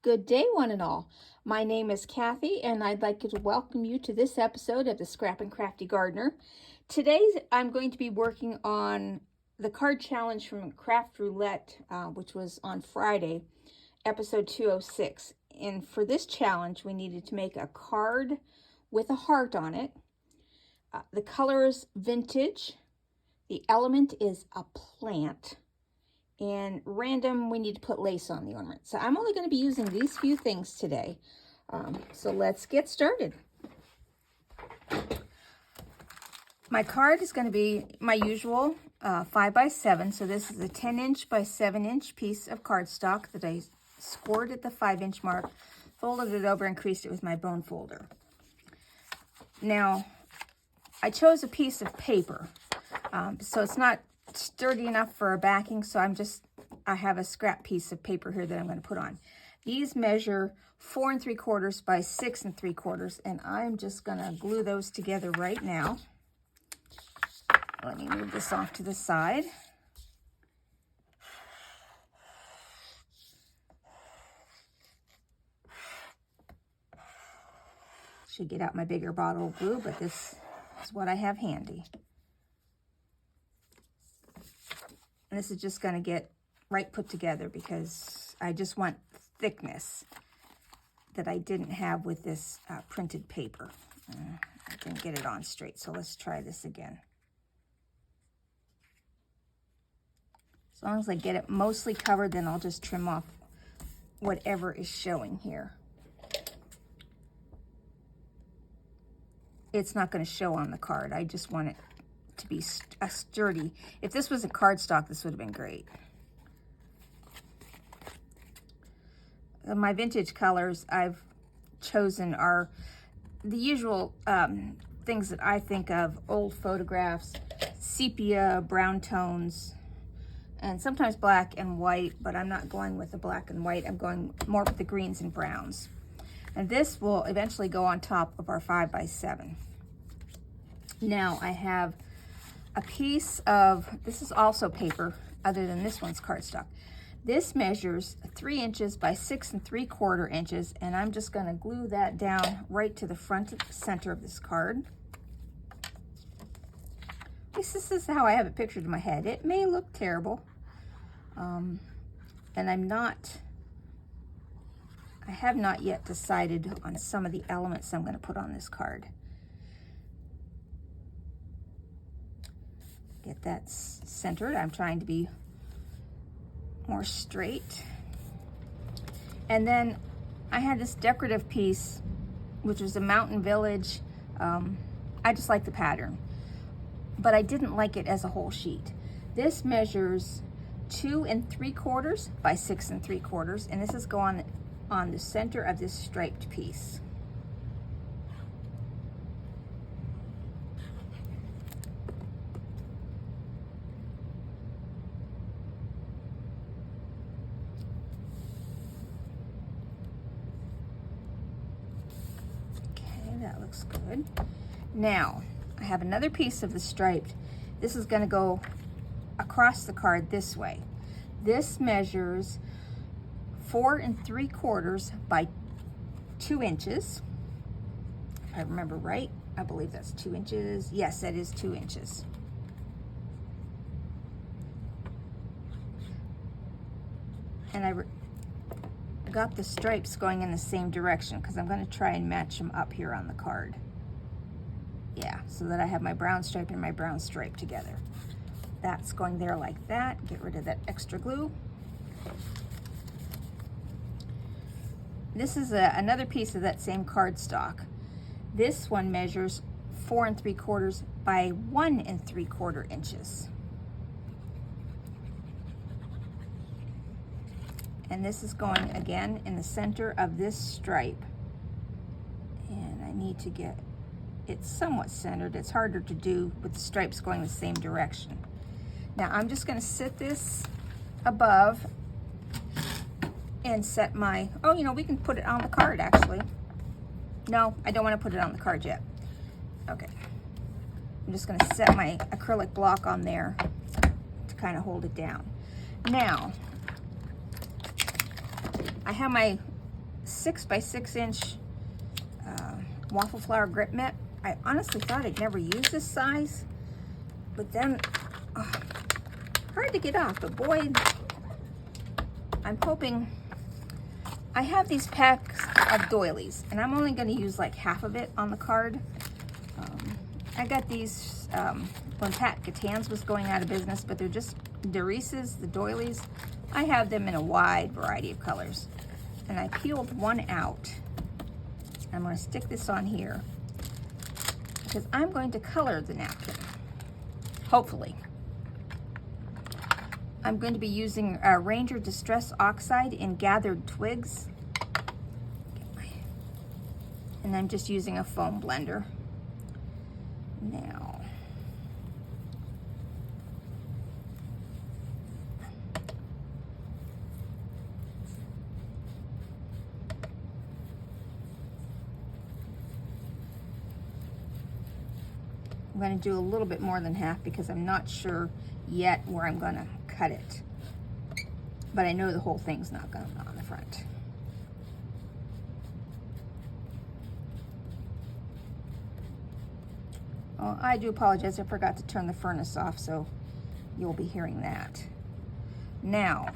Good day, one and all. My name is Kathy, and I'd like to welcome you to this episode of the Scrap and Crafty Gardener. Today, I'm going to be working on the card challenge from Craft Roulette, which was on Friday, episode 206. And for this challenge, we needed to make a card with a heart on it. The color is vintage. The element is a plant. And random, we need to put lace on the ornament. So I'm only going to be using these few things today. So let's get started. My card is going to be my usual 5x7. So this is a 10-inch by 7-inch piece of cardstock that I scored at the 5-inch mark, folded it over, and creased it with my bone folder. Now, I chose a piece of paper, so it's not sturdy enough for a backing, so I have a scrap piece of paper here that I'm going to put on. These measure 4 3/4 by 6 3/4, and I'm just going to glue those together right now. Let me move this off to the side. Should get out my bigger bottle of glue, but this is what I have handy. And this is just going to get right put together because I just want thickness that I didn't have with this printed paper. I didn't get it on straight, so let's try this again. As long as I get it mostly covered, then I'll just trim off whatever is showing here. It's not going to show on the card. I just want it to be sturdy. If this was a cardstock, this would have been great. My vintage colors I've chosen are the usual things that I think of: old photographs, sepia, brown tones, and sometimes black and white, but I'm not going with the black and white. I'm going more with the greens and browns. And this will eventually go on top of our 5x7. Now I have a piece of, this is also paper, other than this one's cardstock. This measures 3 inches by 6 3/4 inches, and I'm just going to glue that down right to the front center of this card. At least this is how I have it pictured in my head. It may look terrible, and I have not yet decided on some of the elements I'm going to put on this card. Get that centered. I'm trying to be more straight. And then I had this decorative piece, which was a mountain village. I just like the pattern, but I didn't like it as a whole sheet. This measures 2 3/4 by 6 3/4, and this is going on the center of this striped piece. That looks good. Now, I have another piece of the striped. This is going to go across the card this way. This measures 4 3/4 by 2 inches. If I remember right, I believe that's 2 inches. Yes, that is 2 inches. And I got the stripes going in the same direction because I'm going to try and match them up here on the card. Yeah, so that I have my brown stripe and my brown stripe together. That's going there like that. Get rid of that extra glue. This is another piece of that same cardstock. This one measures 4 3/4 by 1 3/4 inches. And this is going again in the center of this stripe. And I need to get it somewhat centered. It's harder to do with the stripes going the same direction. Now I'm just going to sit this above and set my, oh, you know, we can put it on the card actually. No, I don't want to put it on the card yet. Okay. I'm just going to set my acrylic block on there to kind of hold it down. Now, I have my 6 by 6 inch waffle flower grip mitt. I honestly thought I'd never use this size, but then hard to get off. But boy, I'm hoping. I have these packs of doilies, and I'm only going to use like half of it on the card. I got these when Pat Catan's was going out of business, but they're just Derises, the doilies. I have them in a wide variety of colors. And I peeled one out. I'm going to stick this on here because I'm going to color the napkin, hopefully. I'm going to be using Ranger Distress Oxide in Gathered Twigs. And I'm just using a foam blender. Now, I'm going to do a little bit more than half because I'm not sure yet where I'm going to cut it. But I know the whole thing's not going on the front. Oh, I do apologize. I forgot to turn the furnace off, so you'll be hearing that. Now,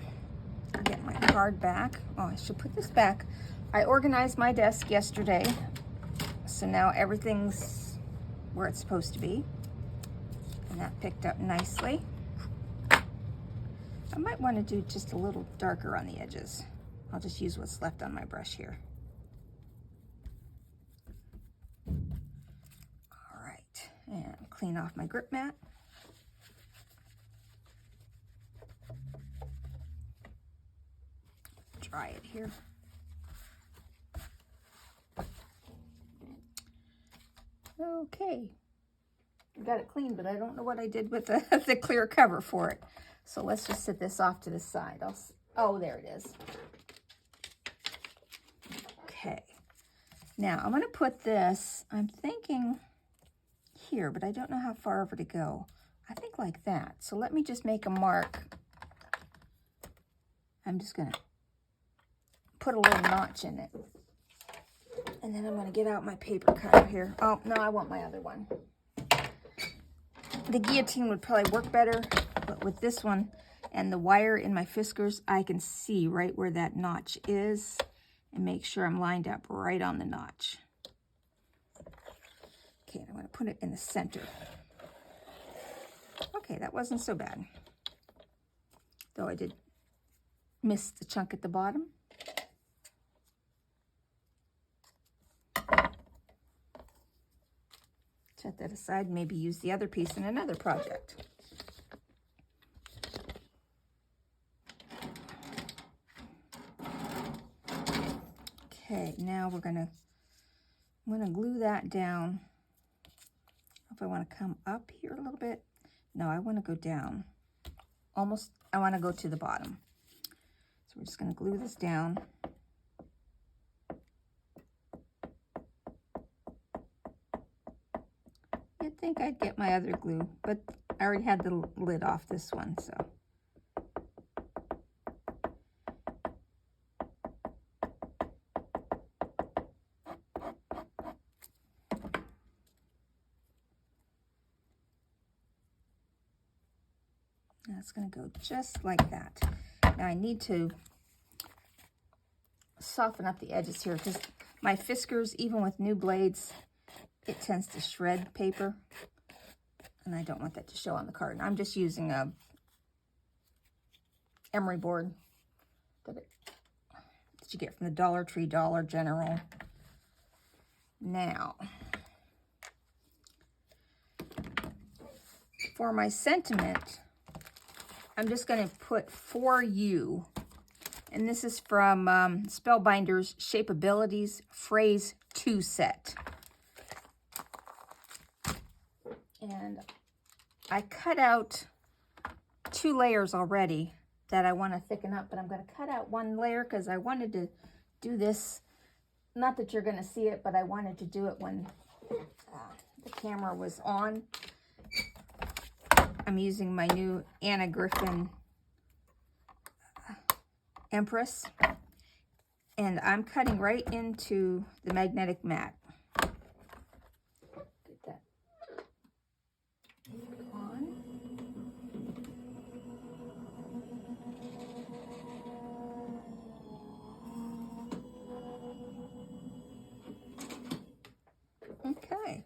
get my card back. Oh, I should put this back. I organized my desk yesterday, so now everything's where it's supposed to be. And that picked up nicely. I might want to do just a little darker on the edges. I'll just use what's left on my brush here. And clean off my grip mat. Dry it here. Okay. I got it clean, but I don't know what I did with the clear cover for it. So let's just set this off to the side. Oh, there it is. Okay. Now I'm going to put this, I'm thinking here, but I don't know how far over to go. I think like that. So let me just make a mark. I'm just going to put a little notch in it. And then I'm going to get out my paper cutter here. Oh, no, I want my other one. The guillotine would probably work better, but with this one and the wire in my Fiskars, I can see right where that notch is and make sure I'm lined up right on the notch. Okay, I'm going to put it in the center. Okay, that wasn't so bad. Though I did miss the chunk at the bottom. Set that aside, maybe use the other piece in another project. Okay, now I'm going to glue that down. If I want to come up here a little bit. No, I want to go down. Almost, I want to go to the bottom. So we're just going to glue this down. You'd think I'd get my other glue, but I already had the lid off this one, so. That's going to go just like that. Now I need to soften up the edges here because my Fiskars, even with new blades, it tends to shred paper. And I don't want that to show on the card. I'm just using a emery board that you get from the Dollar Tree, Dollar General. Now, for my sentiment, I'm just going to put For You, and this is from Spellbinders Shapeabilities Phrase 2 set. And I cut out 2 layers already that I want to thicken up, but I'm going to cut out 1 layer because I wanted to do this, not that you're going to see it, but I wanted to do it when the camera was on. I'm using my new Anna Griffin Empress. And I'm cutting right into the magnetic mat. Get that on. Okay.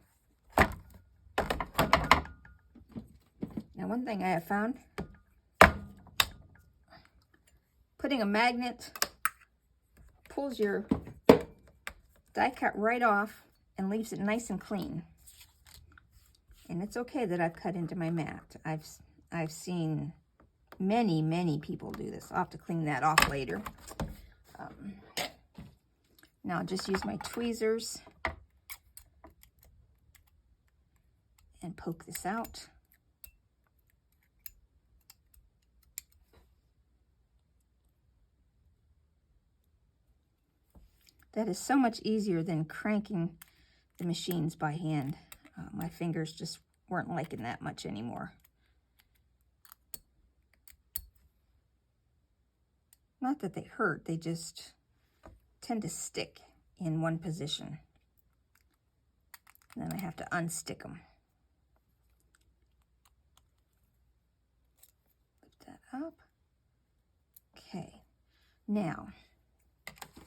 Now, one thing I have found, putting a magnet pulls your die cut right off and leaves it nice and clean. And it's okay that I've cut into my mat. I've seen many people do this. I'll have to clean that off later. Now I'll just use my tweezers and poke this out. That is so much easier than cranking the machines by hand. My fingers just weren't liking that much anymore. Not that they hurt, they just tend to stick in one position. And then I have to unstick them. Lift that up. Okay, now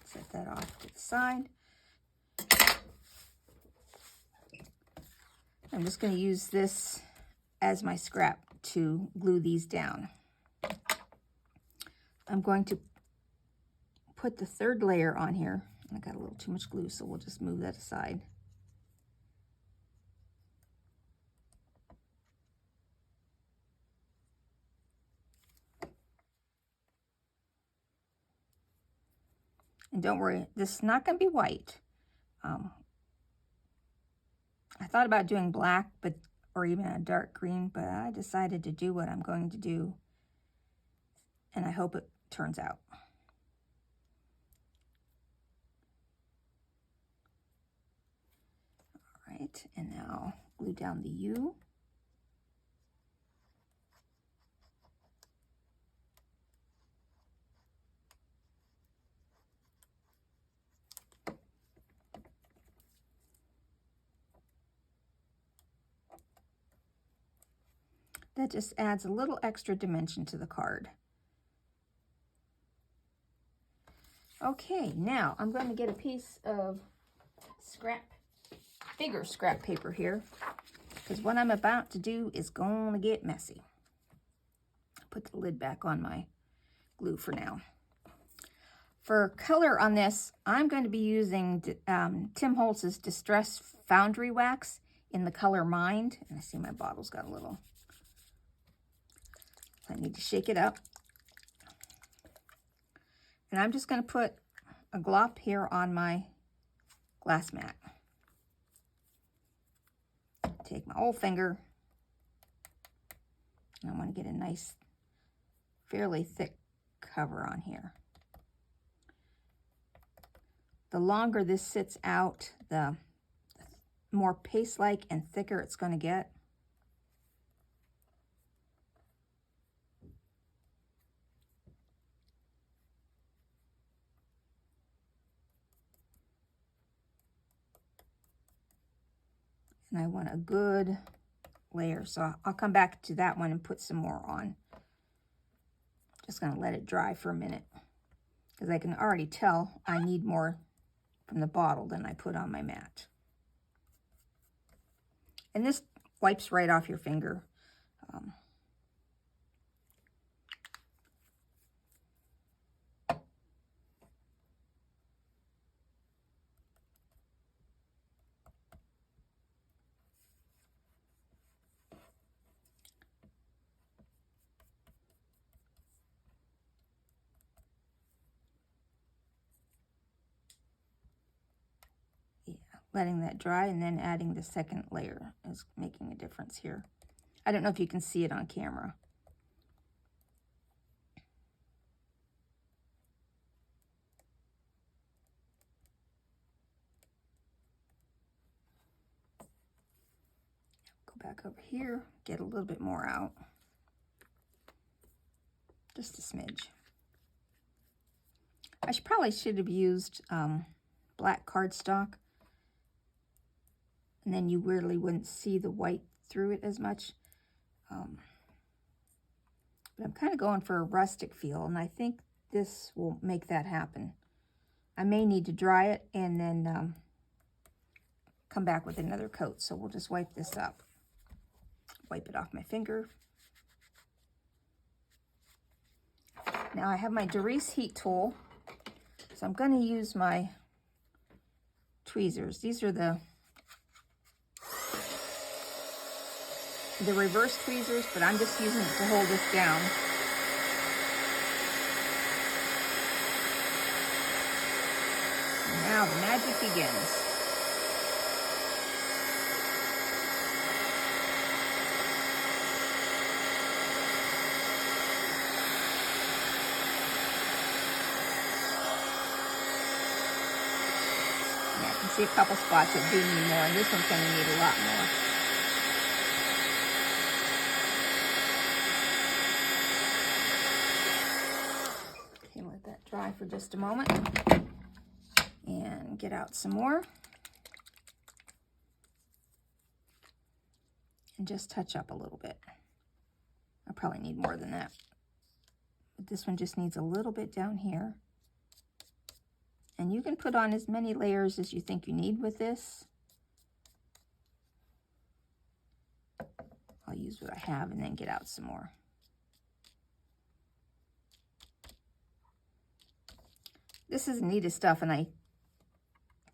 set that off to the side. I'm just going to use this as my scrap to glue these down. I'm going to put the third layer on here. I got a little too much glue, so we'll just move that aside. And don't worry, this is not going to be white. I thought about doing black, or even a dark green, but I decided to do what I'm going to do, and I hope it turns out. All right, and now glue down the U. That just adds a little extra dimension to the card. Okay, now I'm going to get a piece of bigger scrap paper here, because what I'm about to do is going to get messy. Put the lid back on my glue for now. For color on this, I'm going to be using Tim Holtz's Distress Foundry Wax in the color Mind. And I see my bottle's got a little. I need to shake it up. And I'm just going to put a glop here on my glass mat. Take my whole finger. And I want to get a nice, fairly thick cover on here. The longer this sits out, the more paste-like and thicker it's going to get. And I want a good layer, so I'll come back to that one and put some more on. Just going to let it dry for a minute, because I can already tell I need more from the bottle than I put on my mat. And this wipes right off your finger. Letting that dry and then adding the second layer is making a difference here. I don't know if you can see it on camera. Go back over here, get a little bit more out. Just a smidge. probably should have used black cardstock, and then you really wouldn't see the white through it as much. But I'm kind of going for a rustic feel, and I think this will make that happen. I may need to dry it and then come back with another coat, so we'll just wipe this up. Wipe it off my finger. Now I have my Doris heat tool, so I'm going to use my tweezers. These are the reverse tweezers, but I'm just using it to hold this down. And now the magic begins. I can see a couple spots that do need more, and this one's going to need a lot more. Okay, let that dry for just a moment and get out some more and just touch up a little bit. I probably need more than that, but this one just needs a little bit down here. And you can put on as many layers as you think you need with this. I'll use what I have and then get out some more. This is the neatest stuff, and I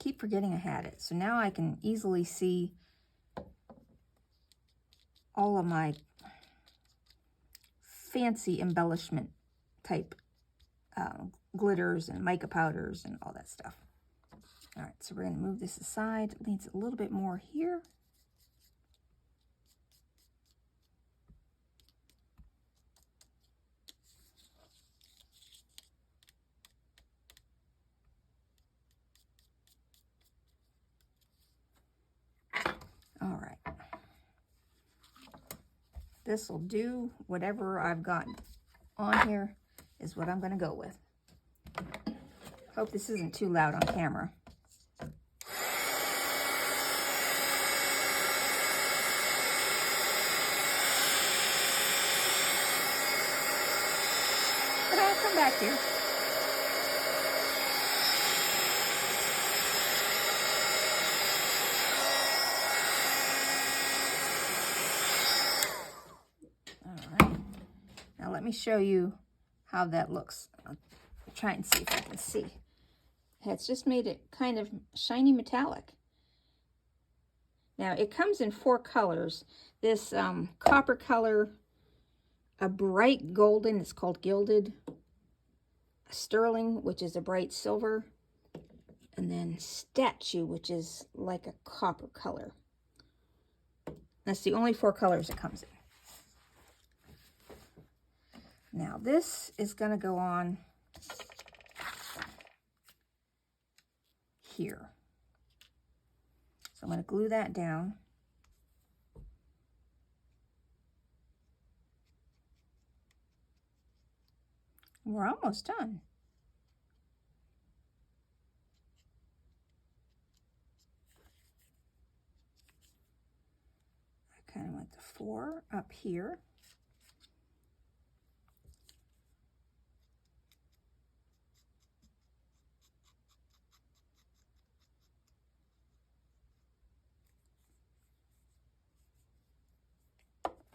keep forgetting I had it. So now I can easily see all of my fancy embellishment type glitters and mica powders and all that stuff. All right, so we're going to move this aside. It needs a little bit more here. All right. This will do. Whatever I've got on here is what I'm going to go with. Hope this isn't too loud on camera. But I'll come back here. All right. Now let me show you how that looks. I'll try and see if I can see. It's just made it kind of shiny metallic. Now it comes in 4 colors. This copper color, a bright golden, it's called gilded, a sterling, which is a bright silver, and then statue, which is like a copper color. That's the only 4 colors it comes in. Now this is going to go on here. So I'm going to glue that down. We're almost done. I kind of went the 4 up here.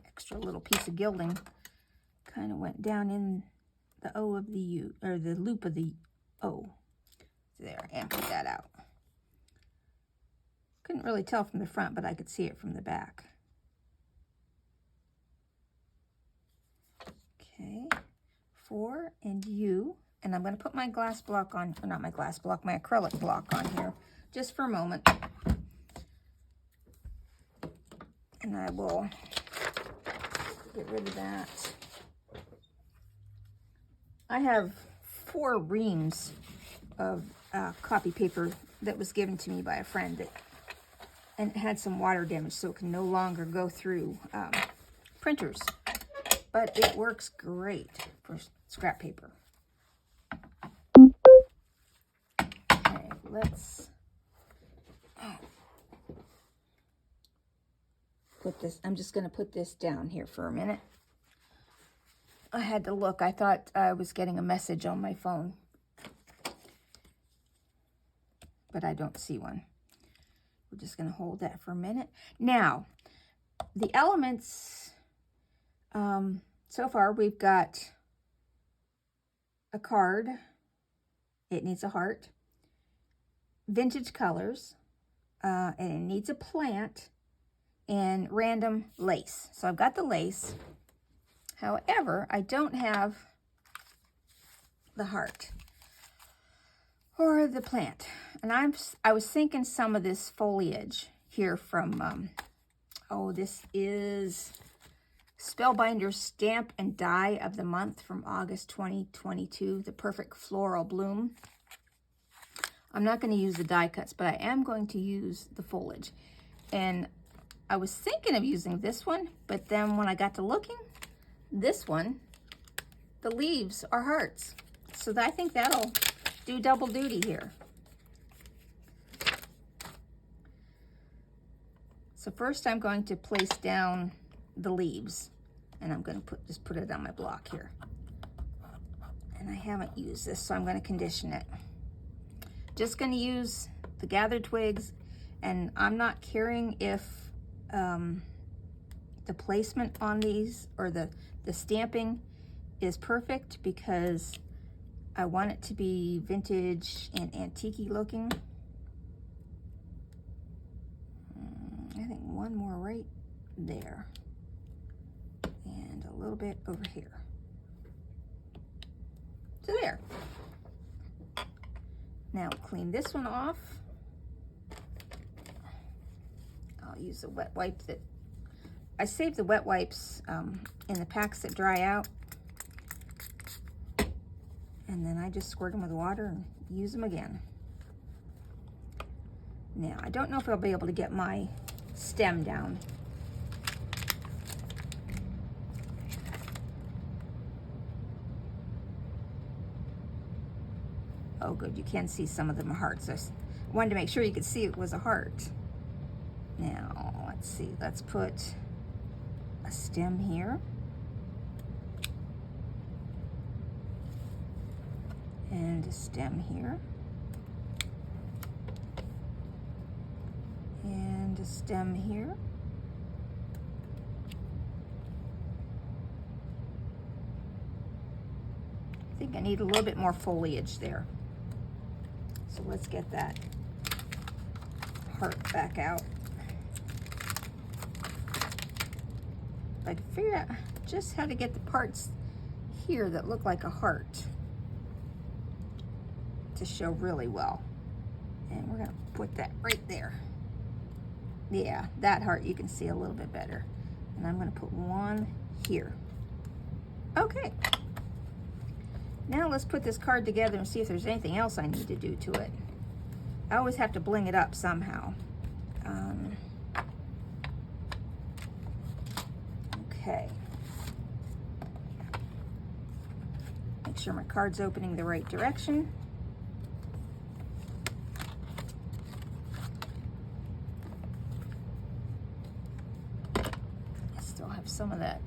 Extra little piece of gilding kind of went down in the O of the U, or the loop of the O. There, emptied that out. Couldn't really tell from the front, but I could see it from the back. Okay, 4 and U, and I'm going to put my glass block on, or not my glass block, my acrylic block on here, just for a moment. And I will get rid of that. I have 4 reams of copy paper that was given to me by a friend and it had some water damage, so it can no longer go through printers. But it works great for scrap paper. let's put this, I'm just going to put this down here for a minute. I had to look. I thought I was getting a message on my phone, but I don't see one. We're just going to hold that for a minute. Now, the elements, so far we've got a card. It needs a heart. Vintage colors. And it needs a plant. And random lace. So I've got the lace. However, I don't have the heart or the plant. And I was thinking some of this foliage here from, oh, this is Spellbinders Stamp and Die of the Month from August 2022, the Perfect Floral Bloom. I'm not going to use the die cuts, but I am going to use the foliage. And I was thinking of using this one, but then when I got to looking, this one, the leaves are hearts. So I think that'll do double duty here. So first I'm going to place down the leaves, and I'm going to just put it on my block here. And I haven't used this, so I'm going to condition it. Just going to use the gathered twigs, and I'm not caring if the placement on these or the stamping is perfect, because I want it to be vintage and antique-y looking. I think one more right there and a little bit over here. So there. Now clean this one off. I'll use a wet wipe that I saved the wet wipes in the packs that dry out, and then I just squirt them with water and use them again. Now I don't know if I'll be able to get my stem down. Oh good, you can see some of them are hearts. I wanted to make sure you could see it was a heart. Now let's see, let's put a stem here. And a stem here. And a stem here. I think I need a little bit more foliage there. So let's get that heart back out. I can figure out just how to get the parts here that look like a heart to show really well. And we're gonna put that right there. Yeah, that heart you can see a little bit better. And I'm gonna put one here. Okay. Now let's put this card together and see if there's anything else I need to do to it. I always have to bling it up somehow. Okay. Make sure my card's opening the right direction. I still have some of that.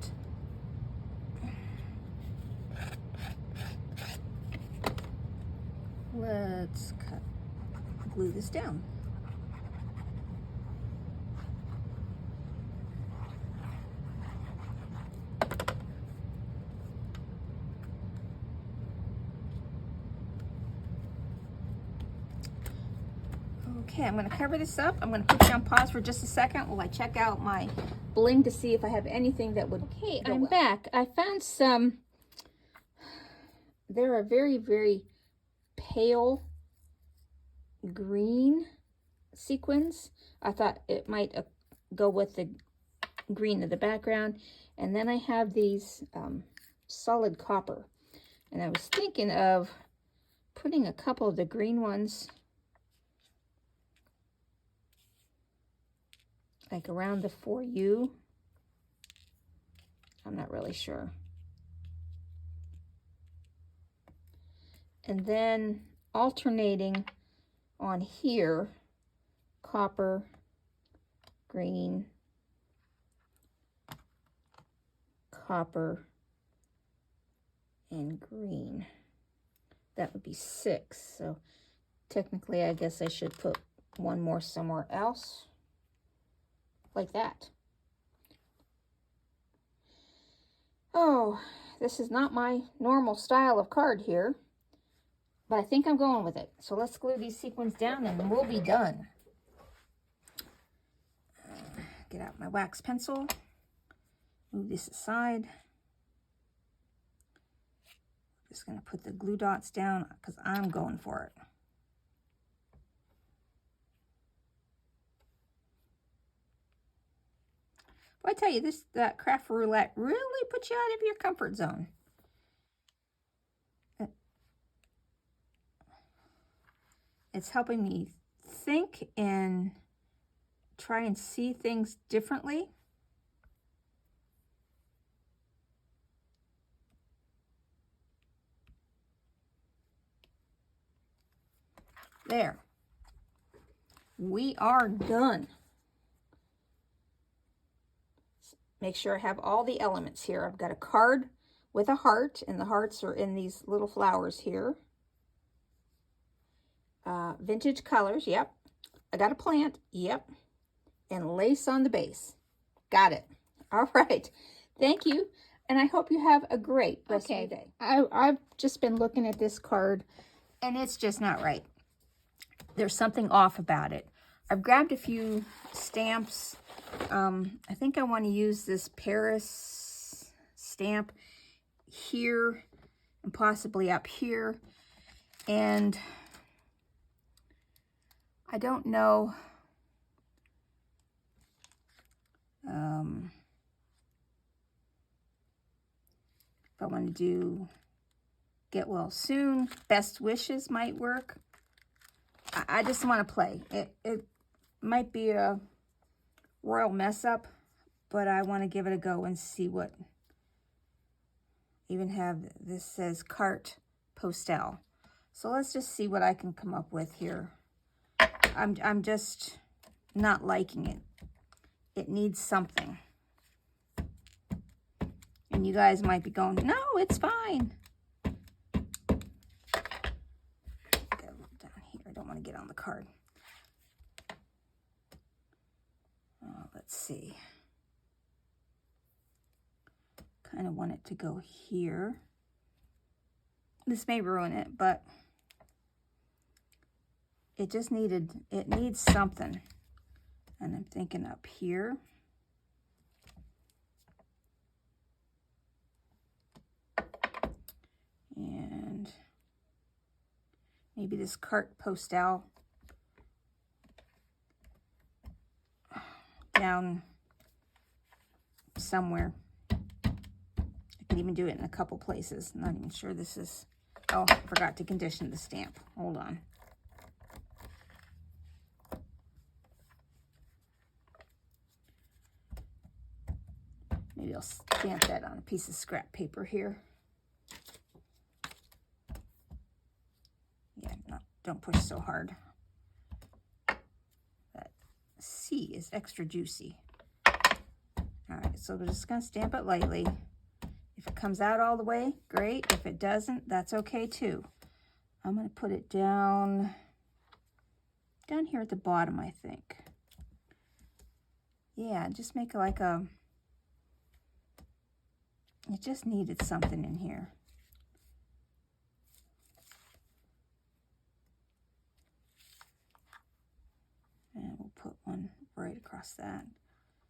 Let's glue this down. Okay, I'm going to cover this up. I'm going to put you on pause for just a second while I check out my bling to see if I have anything that would. Okay, I'm back. I found some. There are very, very pale green sequins. I thought it might go with the green of the background. And then I have these solid copper. And I was thinking of putting a couple of the green ones like around the For You. I'm not really sure. And then alternating on here, copper, green, copper, and green. That would be 6. So technically, I guess I should put one more somewhere else, like that. Oh, this is not my normal style of card here, but I think I'm going with it. So let's glue these sequins down and we'll be done. Get out my wax pencil, move this aside. Just going to put the glue dots down because I'm going for it. Well, I tell you, that craft roulette really puts you out of your comfort zone. It's helping me think and try and see things differently. There. We are done. Make sure I have all the elements here. I've got a card with a heart, and the hearts are in these little flowers here. Vintage colors, yep. I got a plant, yep. And lace on the base. Got it. All right. Thank you. And I hope you have a great rest of your day. I've just been looking at this card, and it's just not right. There's something off about it. I've grabbed a few stamps. I think I want to use this Paris stamp here and possibly up here. And I don't know if I want to do Get Well Soon. Best Wishes might work. I just want to play. It might be a royal mess up, but I want to give it a go and see what. Even have, this says Carte Postal. So let's just see what I can come up with here. I'm just not liking it. It needs something. And you guys might be going, no, it's fine. Want to get on the card. Let's see. Kind of want it to go here. This may ruin it, but it just needs something. And I'm thinking up here. And maybe this Carte Postal down somewhere. I could even do it in a couple places. I'm not even sure this is... Oh, I forgot to condition the stamp. Hold on. Maybe I'll stamp that on a piece of scrap paper here. Don't push so hard. That C is extra juicy. All right, so we're just gonna stamp it lightly. If it comes out all the way, great. If it doesn't, that's okay too. I'm gonna put it down here at the bottom, I think. Yeah, just make it like a, it just needed something in here. And we'll put one right across that.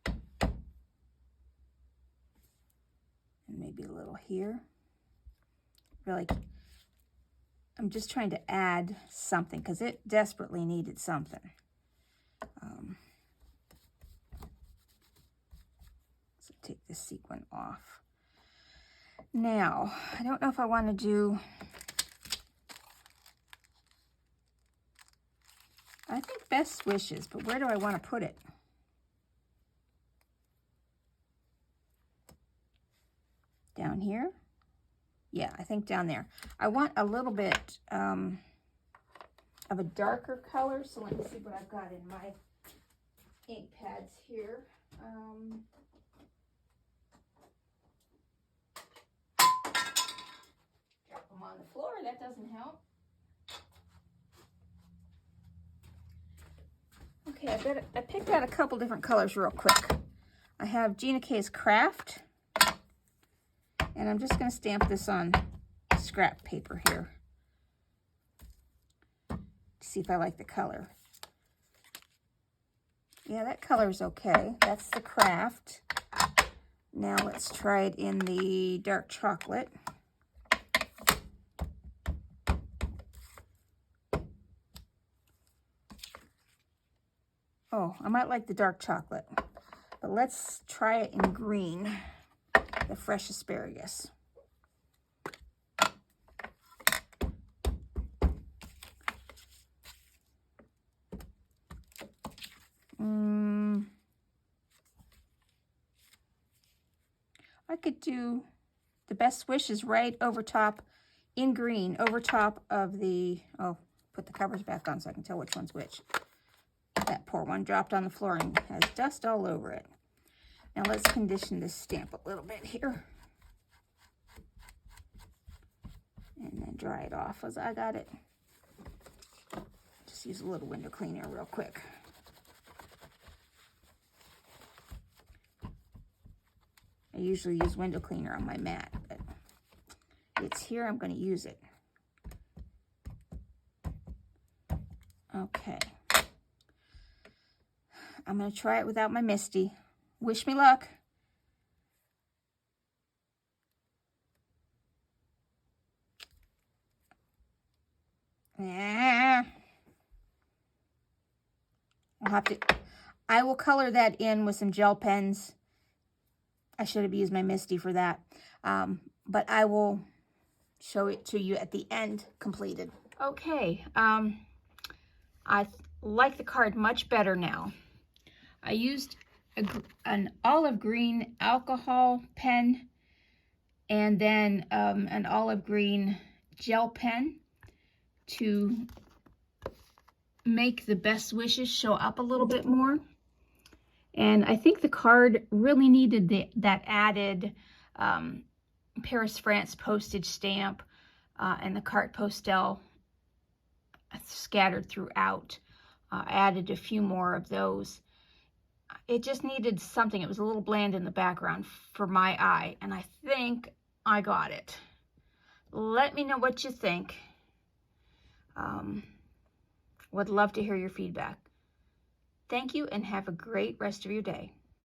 And maybe a little here. Really, I'm just trying to add something because it desperately needed something. So take this sequin off. Now, I don't know if I want to do... I think Best Wishes, but where do I want to put it? Down here? Yeah, I think down there. I want a little bit of a darker color. So let me see what I've got in my ink pads here. Drop them on the floor, that doesn't help. Okay, I picked out a couple different colors real quick. I have GinaK's Craft, and I'm just going to stamp this on scrap paper here to see if I like the color. Yeah, that color's okay. That's the Craft. Now let's try it in the dark chocolate. Oh, I might like the dark chocolate, but let's try it in green, the fresh asparagus. I could do the best wishes right over top in green, over top of the, oh, put the covers back on so I can tell which one's which. That poor one dropped on the floor and has dust all over it. Now let's condition this stamp a little bit here. And then dry it off as I got it. Just use a little window cleaner real quick. I usually use window cleaner on my mat, but it's here, I'm going to use it. Okay. I'm going to try it without my Misty. Wish me luck. I will color that in with some gel pens. I should have used my Misty for that. But I will show it to you at the end completed. Okay. I like the card much better now. I used an olive green alcohol pen and then an olive green gel pen to make the best wishes show up a little bit more. And I think the card really needed that added Paris, France postage stamp and the carte postale scattered throughout. Added a few more of those. It just needed something. It was a little bland in the background for my eye, and I think I got it. Let me know what you think. Would love to hear your feedback. Thank you, and have a great rest of your day.